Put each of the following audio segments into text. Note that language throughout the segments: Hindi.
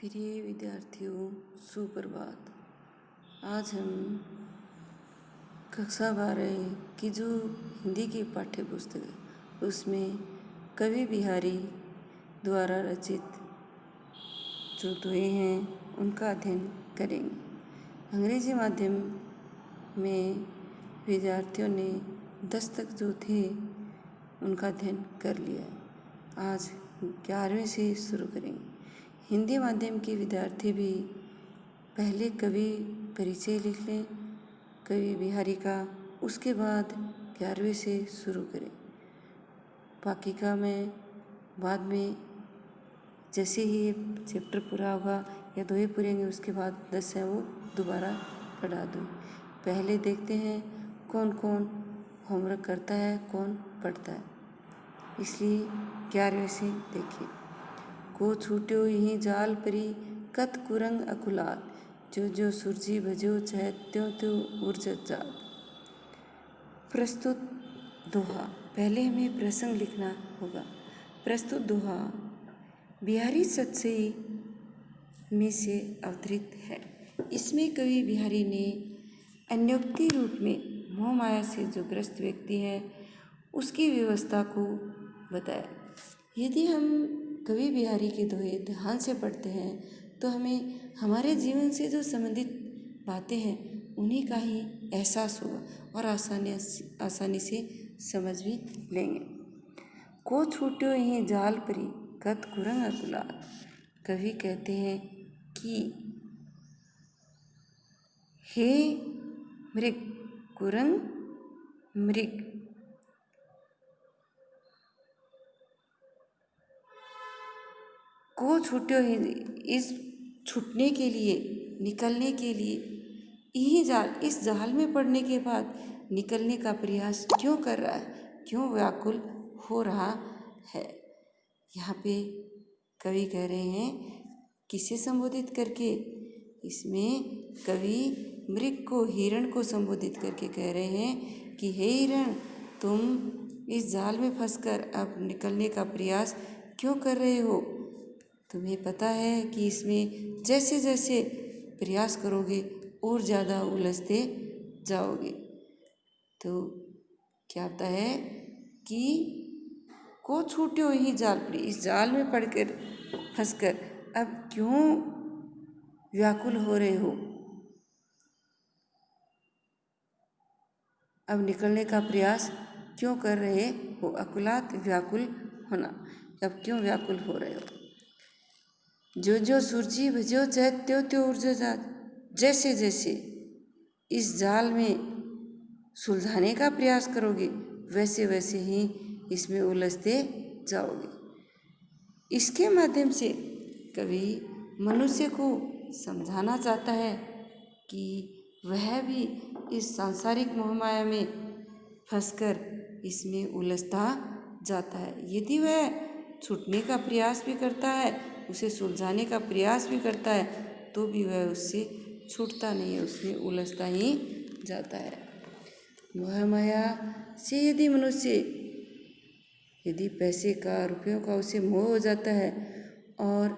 प्रिय विद्यार्थियों, सुप्रभात। आज हम कक्षा 12 की जो हिंदी की पाठ्य पुस्तक है उसमें कवि बिहारी द्वारा रचित जो दोहे हैं उनका अध्ययन करेंगे। अंग्रेजी माध्यम में विद्यार्थियों ने 10 तक जो थे उनका अध्ययन कर लिया। आज 11वें से शुरू करेंगे। हिंदी माध्यम के विद्यार्थी भी पहले कवि परिचय लिख लें कवि बिहारी का, उसके बाद 11वें से शुरू करें। बाकी का मैं बाद में जैसे ही ये चैप्टर पूरा होगा या दोहे पूरे होंगे उसके बाद 10 है वो दोबारा पढ़ा दूँ। पहले देखते हैं कौन कौन होमवर्क करता है, कौन पढ़ता है, इसलिए 11वें से देखिए। को छूट्यो यहीं जाल परी कत कुरंग अकुलाल, जो जो सुरजी भजो चाहे त्यों त्यों उर्जत जात। प्रस्तुत दोहा। पहले हमें प्रसंग लिखना होगा। प्रस्तुत दोहा बिहारी सतसई में से अवतरित है। इसमें कवि बिहारी ने अन्योक्ति रूप में मोह माया से जो ग्रस्त व्यक्ति है उसकी व्यवस्था को बताया। यदि हम कवि बिहारी के दोहे ध्यान से पढ़ते हैं तो हमें हमारे जीवन से जो संबंधित बातें हैं उन्हीं का ही एहसास होगा और आसानी से समझ भी लेंगे। को छूट्यो यहीं जाल परी कत कुरंग अकुलाल। कवि कहते हैं कि हे मृग, कुरंग मृग, को छूट्यो ही, इस छूटने के लिए, निकलने के लिए, यही जाल, इस जाल में पड़ने के बाद निकलने का प्रयास क्यों कर रहा है, क्यों व्याकुल हो रहा है। यहाँ पे कवि कह रहे हैं किसे संबोधित करके, इसमें कवि मृग को, हिरण को संबोधित करके कह रहे हैं कि हे हिरण, तुम इस जाल में फंसकर अब निकलने का प्रयास क्यों कर रहे हो। तुम्हें पता है कि इसमें जैसे जैसे प्रयास करोगे और ज़्यादा उलझते जाओगे। तो क्या होता है कि को छूट्यो ही जाल पड़ी, इस जाल में पड़कर फंसकर अब क्यों व्याकुल हो रहे हो, अब निकलने का प्रयास क्यों कर रहे हो। अकुलात, व्याकुल होना, अब क्यों व्याकुल हो रहे हो। जो जो सुरजी भजो चाहे त्यों त्यों उर्जो जात। जैसे जैसे इस जाल में सुलझाने का प्रयास करोगे वैसे वैसे ही इसमें उलझते जाओगे। इसके माध्यम से कवि मनुष्य को समझाना चाहता है कि वह भी इस सांसारिक मोहमाया में फंसकर इसमें उलझता जाता है। यदि वह छूटने का प्रयास भी करता है, उसे सुलझाने का प्रयास भी करता है, तो भी वह उससे छूटता नहीं है, उसमें उलझता ही जाता है। मोह माया से यदि मनुष्य, यदि पैसे का, रुपयों का उसे मोह हो जाता है और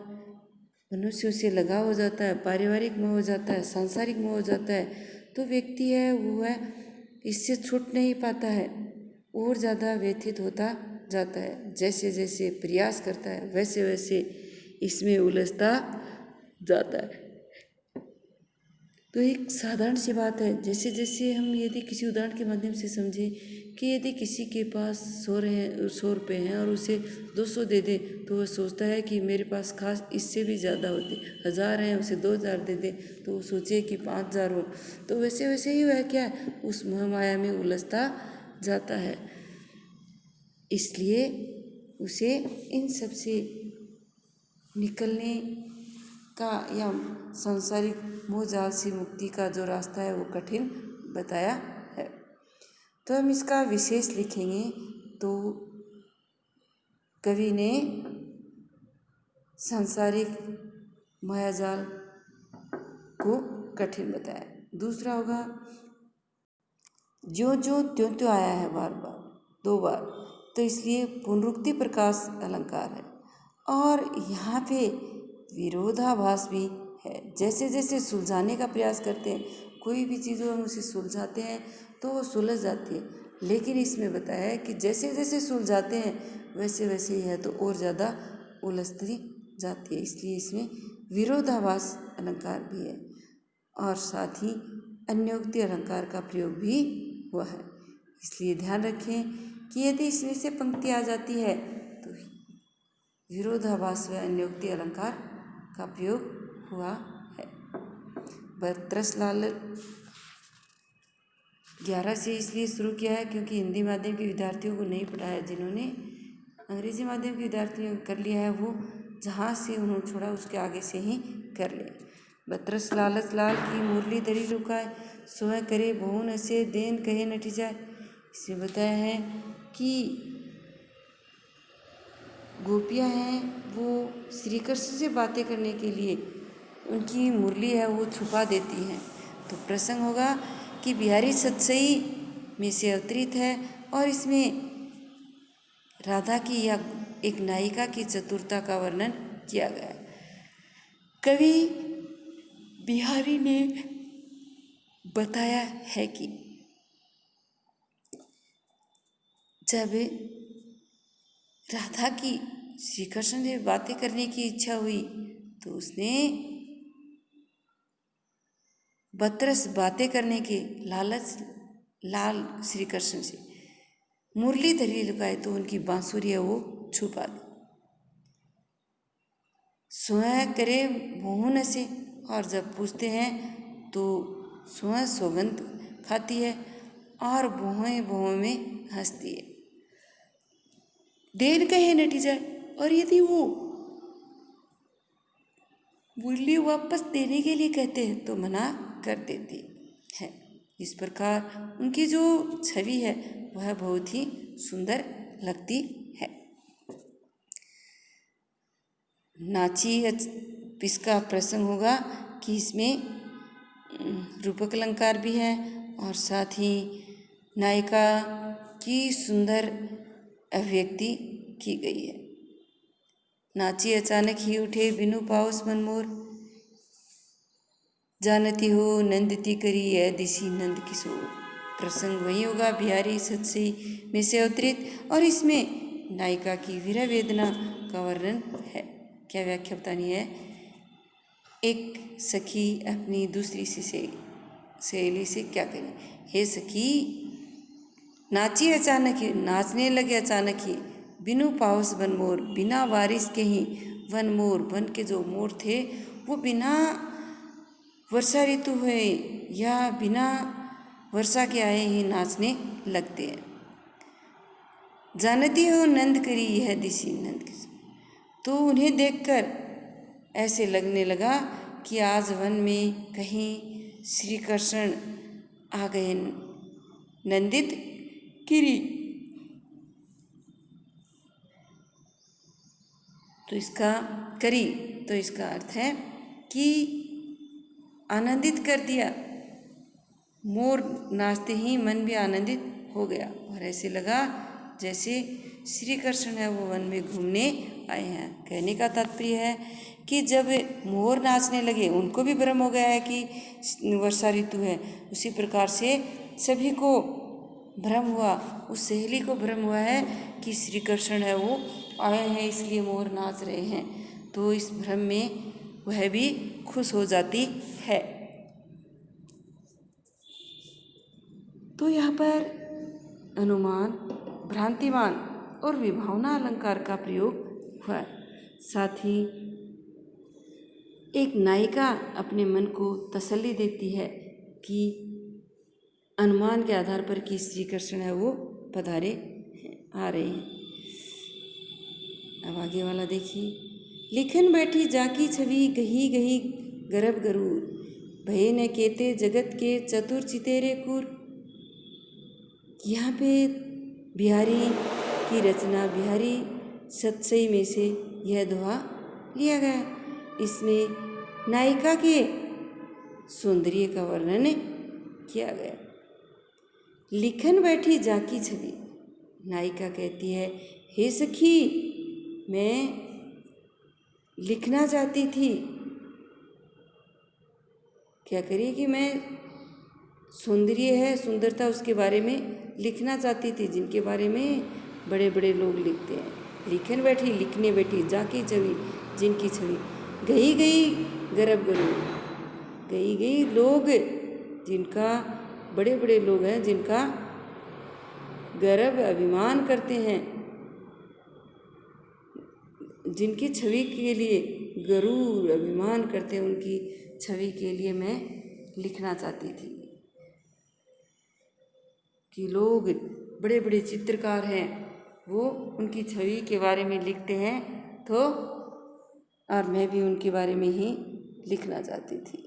मनुष्य उसे लगाव हो जाता है, पारिवारिक मोह हो जाता है, सांसारिक मोह हो जाता है, तो व्यक्ति है वो है इससे छूट नहीं पाता है और ज़्यादा व्यथित होता जाता है। जैसे जैसे प्रयास करता है वैसे वैसे इसमें उलझता जाता है। तो एक साधारण सी बात है, जैसे जैसे हम यदि किसी उदाहरण के माध्यम से समझें कि यदि किसी के पास 100 रुपये हैं और उसे 200 दे दे तो वह सोचता है कि मेरे पास खास इससे भी ज़्यादा होते, 1000 हैं उसे 2000 दे दे तो वो सोचे कि 5000 हो। तो वैसे वैसे ही वह क्या है उस मोहमाया में उलझता जाता है। इसलिए उसे इन सब से निकलने का या सांसारिक मोह जाल से मुक्ति का जो रास्ता है वो कठिन बताया है। तो हम इसका विशेष लिखेंगे तो कवि ने सांसारिक मायाजाल को कठिन बताया। दूसरा होगा जो जो त्यों त्यों आया है बार बार, 2 बार, तो इसलिए पुनरुक्ति प्रकाश अलंकार है। और यहाँ पे विरोधाभास भी है। जैसे जैसे सुलझाने का प्रयास करते हैं, कोई भी चीज़ हम उसे सुलझाते हैं तो वो सुलझ जाती है, लेकिन इसमें बताया है कि जैसे जैसे सुलझाते हैं वैसे वैसे यह तो और ज़्यादा उलझती जाती है। इसलिए इसमें विरोधाभास अलंकार भी है और साथ ही अन्योक्ति अलंकार का प्रयोग भी हुआ है। इसलिए ध्यान रखें कि यदि इसमें से पंक्ति आ जाती है तो विरोधाभास व अन्योक्ति अलंकार का प्रयोग हुआ है। बत्रस लाल 11 से इसलिए शुरू किया है क्योंकि हिंदी माध्यम के विद्यार्थियों को नहीं पढ़ाया। जिन्होंने अंग्रेजी माध्यम के विद्यार्थियों ने कर लिया है वो जहाँ से उन्होंने छोड़ा उसके आगे से ही कर ले। बत्रस लालच लाल की मुरली दरी लुकाए, स्वयं करे बहुन ऐसे देन कहे नटी जाए। इसमें बताया है कि गोपियाँ हैं वो श्री कृष्ण से बातें करने के लिए उनकी मुरली है वो छुपा देती हैं। तो प्रसंग होगा कि बिहारी सतसई में से अवतरित है और इसमें राधा की या एक नायिका की चतुरता का वर्णन किया गया है। कवि बिहारी ने बताया है कि जब राधा की श्री कृष्ण से बातें करने की इच्छा हुई तो उसने बत्रस बातें करने के लालच लाल श्री कृष्ण से मुरली धरी लुकाए तो उनकी बांसुरी है वो छुपा दी। स्वयं करे मोहन से, और जब पूछते हैं तो स्वयं सौगंध खाती है और भोए भोए में हंसती है। देर कहे नटी जाए, और यदि वो मुरली वापस देने के लिए कहते हैं तो मना कर देती है। इस प्रकार उनकी जो छवि है वह बहुत ही सुंदर लगती है। नाची इसका प्रसंग होगा कि इसमें रूपक अलंकार भी है और साथ ही नायिका की सुंदर अभिव्यक्ति की गई है। नाची अचानक ही उठे बिनु पाउस मनमोर, जानती हो नंदती करी है दिशी नंद किशोर। प्रसंग वही होगा बिहारी सतसई में से अवतरित और इसमें नायिका की वीर वेदना का वर्णन है। क्या व्याख्या बतानी है? एक सखी अपनी दूसरी सहेली से क्या करी, हे सखी नाची अचानक ही, नाचने लगे अचानक ही, बिनु पाउस वन मोर, बिना बारिश के ही वन मोर, वन के जो मोर थे वो बिना वर्षा ऋतु हुए या बिना वर्षा के आए ही नाचने लगते हैं। जानती हो नंद करी यह दिशी नंद की, तो उन्हें देखकर ऐसे लगने लगा कि आज वन में कहीं श्री कृष्ण आ गए। नंदित किरी, तो इसका करी तो इसका अर्थ है कि आनंदित कर दिया। मोर नाचते ही मन भी आनंदित हो गया और ऐसे लगा जैसे श्री कृष्ण है वो वन में घूमने आए हैं। कहने का तात्पर्य है कि जब मोर नाचने लगे उनको भी भ्रम हो गया है कि वर्षा ऋतु है, उसी प्रकार से सभी को भ्रम हुआ, उस सहेली को भ्रम हुआ है कि श्री कृष्ण है वो आए हैं इसलिए मोर नाच रहे हैं। तो इस भ्रम में वह भी खुश हो जाती है। तो यहाँ पर अनुमान, भ्रांतिमान और विभावना अलंकार का प्रयोग हुआ। साथ ही एक नायिका अपने मन को तसल्ली देती है कि अनुमान के आधार पर कि श्री कृष्ण है वो पधारे आ रहे हैं। अब आगे वाला देखिए। लिखन बैठी जाकी छवि गही गही गर्भ गरूर, भये न केते जगत के चतुर चितेरे कुर। यहाँ पे बिहारी की रचना बिहारी सतसई में से यह दोहा लिया गया। इसमें नायिका के सौंदर्य का वर्णन किया गया। लिखन बैठी जाकी छवि, नायिका कहती है हे सखी मैं लिखना चाहती थी। क्या करी कि मैं सौंदर्य है, सुंदरता, उसके बारे में लिखना चाहती थी, जिनके बारे में बड़े बड़े लोग लिखते हैं। लिखने बैठी जाकी छवि, जिनकी छवि गई गई गर्भ गरू, गई गई लोग, जिनका बड़े बड़े लोग हैं, जिनका गर्व अभिमान करते हैं, जिनकी छवि के लिए गरूर अभिमान करते हैं, उनकी छवि के लिए मैं लिखना चाहती थी कि लोग बड़े बड़े चित्रकार हैं, वो उनकी छवि के बारे में लिखते हैं, तो और मैं भी उनके बारे में ही लिखना चाहती थी।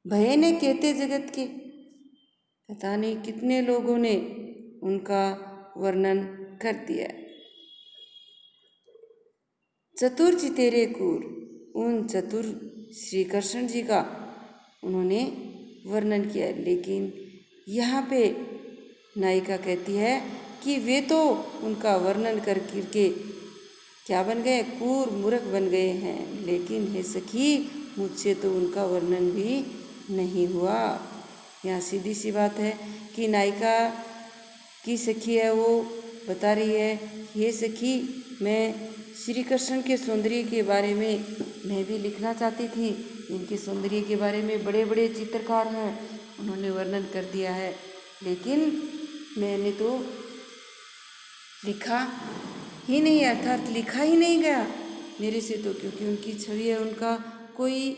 भय ने कहते जगत के, पता नहीं कितने लोगों ने उनका वर्णन कर दिया। चतुर चितेरे कूर, उन चतुर श्री कृष्ण जी का उन्होंने वर्णन किया। लेकिन यहाँ पे नायिका कहती है कि वे तो उनका वर्णन करके क्या बन गए, कूर मूर्ख बन गए हैं। लेकिन हे सखी, मुझसे तो उनका वर्णन भी नहीं हुआ। यहाँ सीधी सी बात है कि नायिका की सखी है, वो बता रही है, हे सखी, मैं श्री कृष्ण के सौंदर्य के बारे में मैं भी लिखना चाहती थी। इनके सौंदर्य के बारे में बड़े बड़े चित्रकार हैं, उन्होंने वर्णन कर दिया है, लेकिन मैंने तो लिखा ही नहीं, अर्थात लिखा ही नहीं गया मेरे से तो, क्योंकि उनकी छवि है, उनका कोई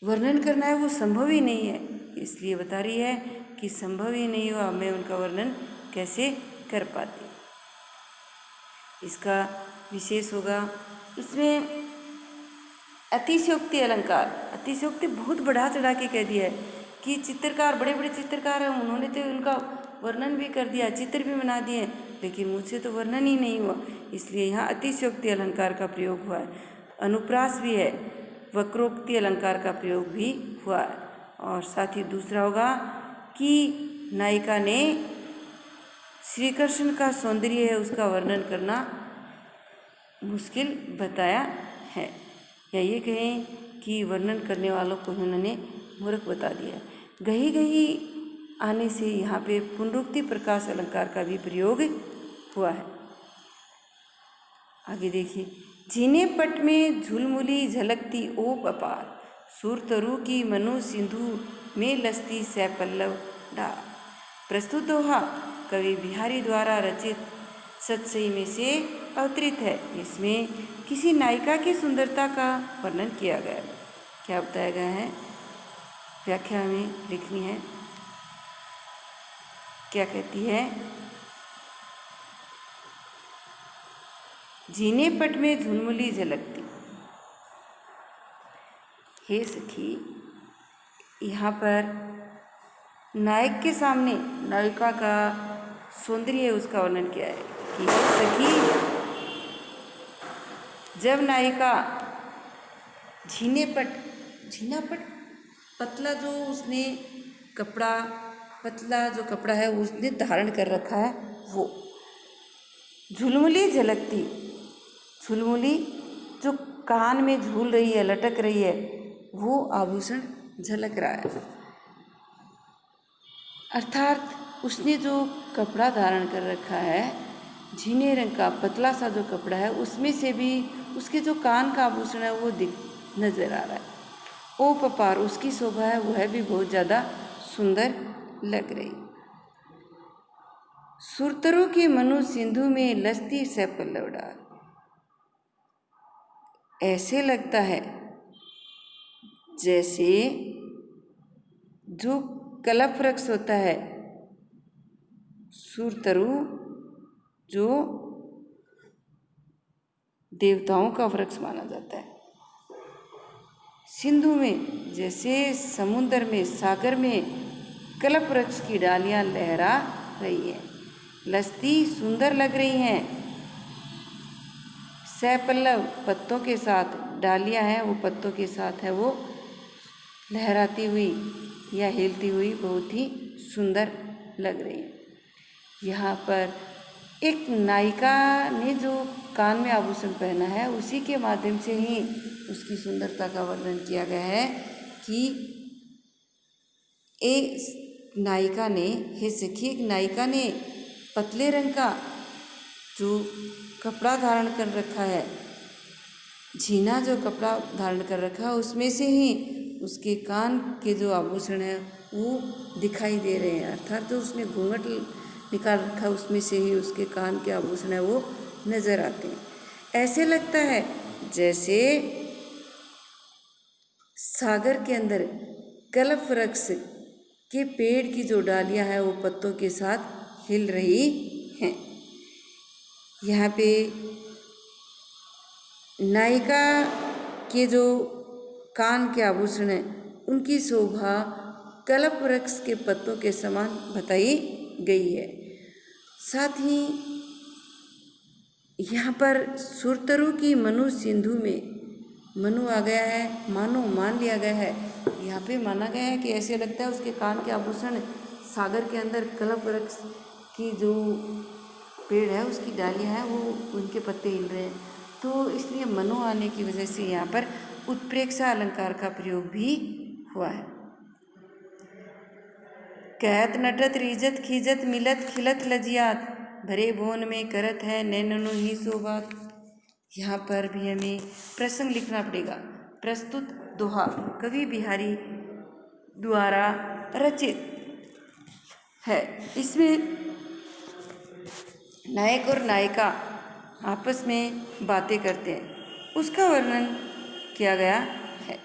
वर्णन करना है वो संभव ही नहीं है। इसलिए बता रही है कि संभव ही नहीं हुआ, मैं उनका वर्णन कैसे कर पाती। इसका विशेष होगा, इसमें अतिशयोक्ति अलंकार, अतिशयोक्ति बहुत बढ़ा चढ़ा के कह दिया है कि चित्रकार, बड़े बड़े चित्रकार हैं, उन्होंने तो उनका वर्णन भी कर दिया, चित्र भी बना दिए, लेकिन मुझसे तो वर्णन ही नहीं हुआ। इसलिए यहाँ अतिशयोक्ति अलंकार का प्रयोग हुआ है। अनुप्रास भी है, वक्रोक्ति अलंकार का प्रयोग भी हुआ है। और साथ ही दूसरा होगा कि नायिका ने श्री कृष्ण का सौंदर्य है उसका वर्णन करना मुश्किल बताया है, या ये कहें कि वर्णन करने वालों को उन्होंने मूर्ख बता दिया। गही गही आने से यहाँ पे पुनरुक्ति प्रकाश अलंकार का भी प्रयोग हुआ है। आगे देखिए, झीने पट में झुलमुली झलकती ओप अपार, सुरतरु की मनु सिंधु में लसती सैपल्लव डार। प्रस्तुत दोहा कवि बिहारी द्वारा रचित सतसई में से अवतरित है। इसमें किसी नायिका की सुंदरता का वर्णन किया गया है। क्या बताया गया है, व्याख्या में लिखनी है। क्या कहती है, झीने पट में झुलमुली झलकती। हे सखी, यहाँ पर नायक के सामने नायिका का सौंदर्य उसका वर्णन किया है कि हे सखी, जब नायिका झीना पट पतला जो उसने कपड़ा, पतला जो कपड़ा है उसने धारण कर रखा है, वो झुलमुली झलकती, झुलमुली जो कान में झूल रही है, लटक रही है, वो आभूषण झलक रहा है। अर्थात उसने जो कपड़ा धारण कर रखा है, झीने रंग का पतला सा जो कपड़ा है, उसमें से भी उसके जो कान का आभूषण है वो नजर आ रहा है। ओ पपार, उसकी शोभा है वह भी बहुत ज़्यादा सुंदर लग रही। सुरतरों की मनु सिंधु में लसती सैपल्लव डार, ऐसे लगता है जैसे जो कल्प वृक्ष होता है, सुरतरु जो देवताओं का वृक्ष माना जाता है, सिंधु में जैसे समुद्र में, सागर में कल्प वृक्ष की डालियां लहरा रही हैं, लसती सुंदर लग रही हैं, सैपल्लव पत्तों के साथ, डालियां हैं वो पत्तों के साथ है, वो लहराती हुई या हिलती हुई बहुत ही सुंदर लग रही है। यहाँ पर एक नायिका ने जो कान में आभूषण पहना है उसी के माध्यम से ही उसकी सुंदरता का वर्णन किया गया है कि एक नायिका ने, हे सखी, एक नायिका ने पतले रंग का जो कपड़ा धारण कर रखा है, झीना जो कपड़ा धारण कर रखा है, उसमें से ही उसके कान के जो आभूषण है वो दिखाई दे रहे हैं। अर्थात जो उसने घूंघट निकाल रखा है उसमें से ही उसके कान के आभूषण है वो नजर आते हैं। ऐसे लगता है जैसे सागर के अंदर कल्प वृक्ष के पेड़ की जो डालियां हैं वो पत्तों के साथ हिल रही हैं। यहाँ पे नायिका के जो कान के आभूषण हैं उनकी शोभा कल्प वृक्ष के पत्तों के समान बताई गई है। साथ ही यहाँ पर सुरतरु की मनु सिंधु में मनु आ गया है, मानो मान लिया गया है। यहाँ पे माना गया है कि ऐसे लगता है उसके कान के आभूषण सागर के अंदर कल्प वृक्ष की जो पेड़ है उसकी डालियाँ हैं वो उनके पत्ते हिल रहे हैं। तो इसलिए मनु आने की वजह से यहाँ पर उत्प्रेक्षा अलंकार का प्रयोग भी हुआ है। कहत नटत रीजत खीजत मिलत खिलत लजियात, भरे भुवन में करत है नैननु ही शोभात। यहाँ पर भी हमें प्रसंग लिखना पड़ेगा। प्रस्तुत दोहा कवि बिहारी द्वारा रचित है। इसमें नायक और नायिका आपस में बातें करते हैं, उसका वर्णन किया गया है।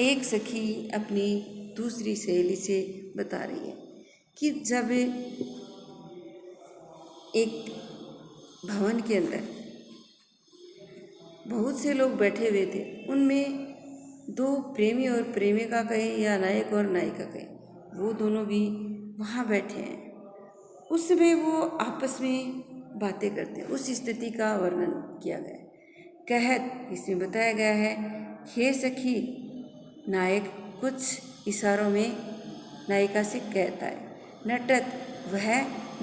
एक सखी अपनी दूसरी सहेली से बता रही है कि जब एक भवन के अंदर बहुत से लोग बैठे हुए थे, उनमें दो प्रेमी और प्रेमिका कहें या नायक और नायिका कहें, वो दोनों भी वहाँ बैठे हैं। उस समय वो आपस में बातें करते हैं, उस स्थिति का वर्णन किया गया है। कहत, इसमें बताया गया है, हे सखी, नायक कुछ इशारों में नायिका से कहता है। नटत, वह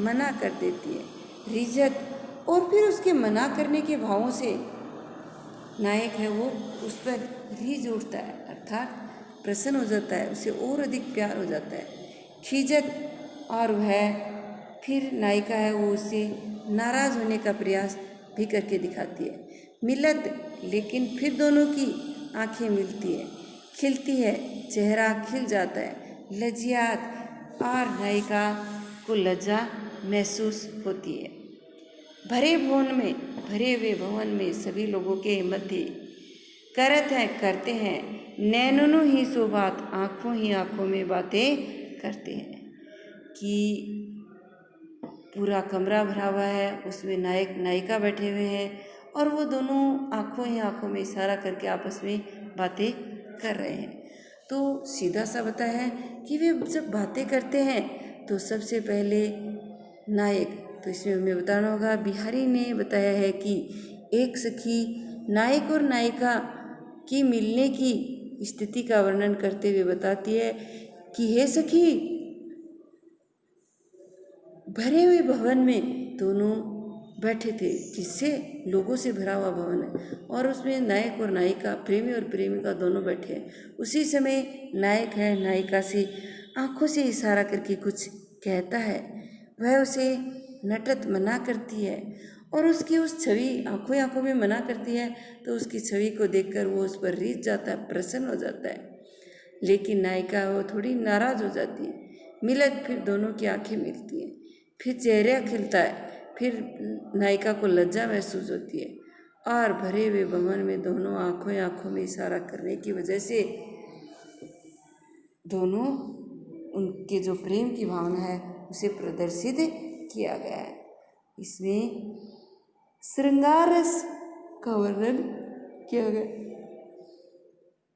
मना कर देती है। रिजत, और फिर उसके मना करने के भावों से नायक है वो उस पर रीझ उठता है, अर्थात प्रसन्न हो जाता है, उसे और अधिक प्यार हो जाता है। खीजत, और वह फिर नायिका है वो उससे नाराज़ होने का प्रयास भी करके दिखाती है। मिलत, लेकिन फिर दोनों की आंखें मिलती है, खिलती है, चेहरा खिल जाता है। लज्जियात, और नायिका को लज्जा महसूस होती है। भरे भवन में, भरे हुए भवन में सभी लोगों के मध्य करत है, करते हैं, नैननु ही शोभात, आँखों ही आँखों में बातें करते हैं। कि पूरा कमरा भरा हुआ है, उसमें नायक नायिका बैठे हुए हैं और वो दोनों आँखों ही आँखों में इशारा करके आपस में बातें कर रहे हैं। तो सीधा सा बताया है कि वे जब बातें करते हैं तो सबसे पहले नायक, तो इसमें हमें बताना होगा, बिहारी ने बताया है कि एक सखी नायक और नायिका की मिलने की स्थिति का वर्णन करते हुए बताती है कि हे सखी, भरे हुए भवन में दोनों बैठे थे, जिससे लोगों से भरा हुआ भवन है और उसमें नायक और नायिका, प्रेमी और प्रेमिका दोनों बैठे हैं। उसी समय नायक है नायिका से आंखों से इशारा करके कुछ कहता है, वह उसे नटत मना करती है और उसकी उस छवि आंखों ही आंखों में मना करती है तो उसकी छवि को देखकर वो उस पर रीझ जाता है, प्रसन्न हो जाता है। लेकिन नायिका वो थोड़ी नाराज हो जाती है। मिलत, फिर दोनों की आंखें मिलती हैं, फिर चेहरा खिलता है, फिर नायिका को लज्जा महसूस होती है और भरे हुए भवन में दोनों आंखों ही आंखों में इशारा करने की वजह से दोनों उनके जो प्रेम की भावना है उसे प्रदर्शित किया गया है। इसमें श्रृंगार रस का वर्णन किया गया,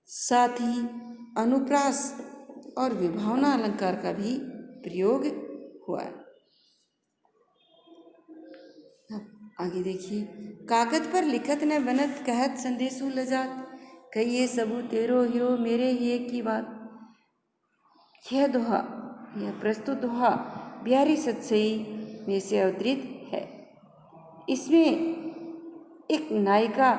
साथ ही अनुप्रास और विभावना अलंकार का भी प्रयोग हुआ है। आगे देखिए, कागज पर लिखत न बनत, कहत संदेशु लजात, कहिए सबू तेरो हियो मेरे हिये की बात। यह दोहा, यह प्रस्तुत दोहा बिहारी सतसई में से अवतरित है। इसमें एक नायिका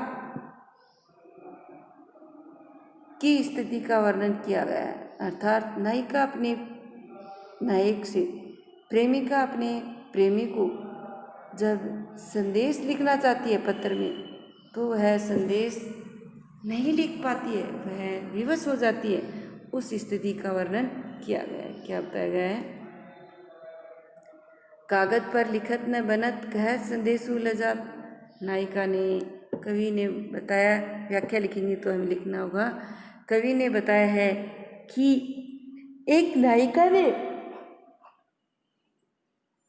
की स्थिति का वर्णन किया गया है, अर्थात नायिका अपने नायक से, प्रेमिका अपने प्रेमी को जब संदेश लिखना चाहती है पत्र में, तो वह संदेश नहीं लिख पाती है, वह विवश हो जाती है। उस स्थिति का वर्णन किया गया है। क्या बताया गया है? कागज पर लिखत न बनत, कहत संदेशु लजात। नायिका ने, कवि ने बताया, व्याख्या लिखेंगे तो हमें लिखना होगा। कवि ने बताया है कि एक नायिका ने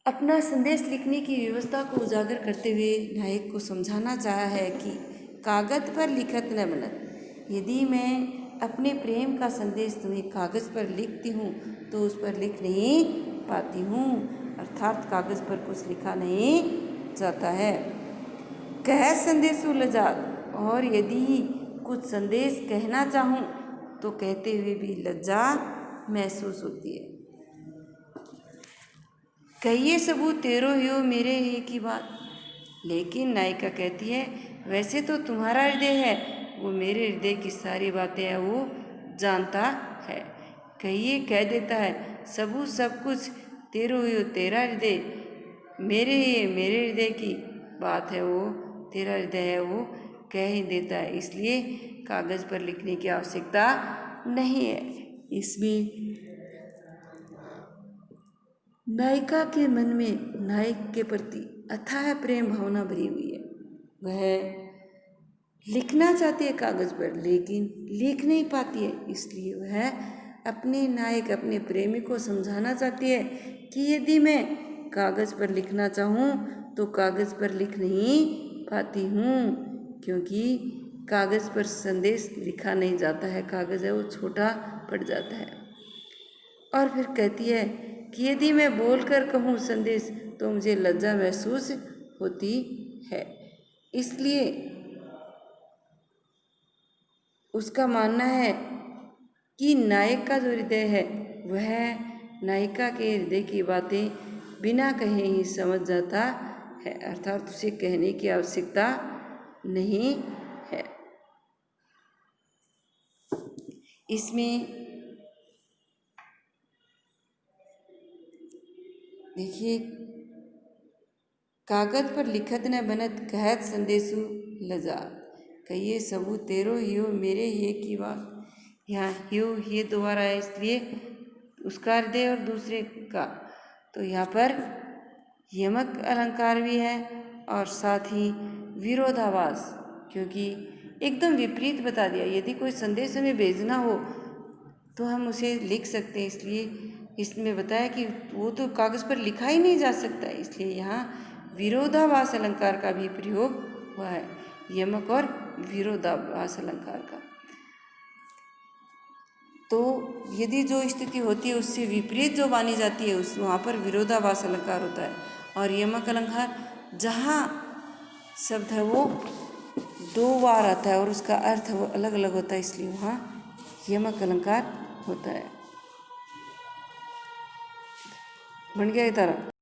अपना संदेश लिखने की व्यवस्था को उजागर करते हुए नायक को समझाना चाहा है कि कागज पर लिखत न बनत। यदि मैं अपने प्रेम का संदेश तुम्हें कागज पर लिखती हूँ तो उस पर लिख नहीं पाती हूँ, अर्थात कागज पर कुछ लिखा नहीं जाता है। कह संदेश लजात, और यदि कुछ संदेश कहना चाहूँ तो कहते हुए भी लज्जा महसूस होती है। कहिए सबूत तेरो हो मेरे है की बात। लेकिन नायिका कहती है, वैसे तो तुम्हारा हृदय है, वो मेरे हृदय की सारी बातें हैं वो जानता है। कहिए कह देता है, सबूत सब कुछ तेरो हो तेरा हृदय, मेरे हृदय की बात है वो तेरा हृदय है वो कह ही देता है, इसलिए कागज़ पर लिखने की आवश्यकता नहीं है। इसमें नायिका के मन में नायक के प्रति अथाह प्रेम भावना भरी हुई है। वह लिखना चाहती है कागज़ पर, लेकिन लिख नहीं पाती है, इसलिए वह अपने नायक, अपने प्रेमी को समझाना चाहती है कि यदि मैं कागज़ पर लिखना चाहूँ तो कागज़ पर लिख नहीं पाती हूँ, क्योंकि कागज़ पर संदेश लिखा नहीं जाता है, कागज़ है वो छोटा पड़ जाता है। और फिर कहती है कि यदि मैं बोलकर कहूँ संदेश तो मुझे लज्जा महसूस होती है। इसलिए उसका मानना है कि नायक का जो हृदय है वह नायिका के हृदय की बातें बिना कहे ही समझ जाता है, अर्थात उसे कहने की आवश्यकता नहीं है। इसमें देखिए, कागज पर लिखत न बनत, कहत संदेशु लजात। कहिए सबूत तेरो हियो मेरे ये की बात। यहाँ हियो ये दोबारा है, इसलिए उसका हृदय और दूसरे का, तो यहाँ पर यमक अलंकार भी है और साथ ही विरोधाभास, क्योंकि एकदम विपरीत बता दिया। यदि कोई संदेश हमें भेजना हो तो हम उसे लिख सकते हैं, इसलिए इसमें बताया कि वो तो कागज़ पर लिखा ही नहीं जा सकता, इसलिए यहाँ विरोधाभास अलंकार का भी प्रयोग हुआ है, यमक और विरोधाभास अलंकार का। तो यदि जो स्थिति होती है उससे विपरीत जो मानी जाती है उस वहाँ पर विरोधाभास अलंकार होता है। और यमक अलंकार जहाँ शब्द है वो दो बार आता है और उसका अर्थ वो अलग अलग होता है, इसलिए वहाँ यमक अलंकार होता है। बन गया ये तारा।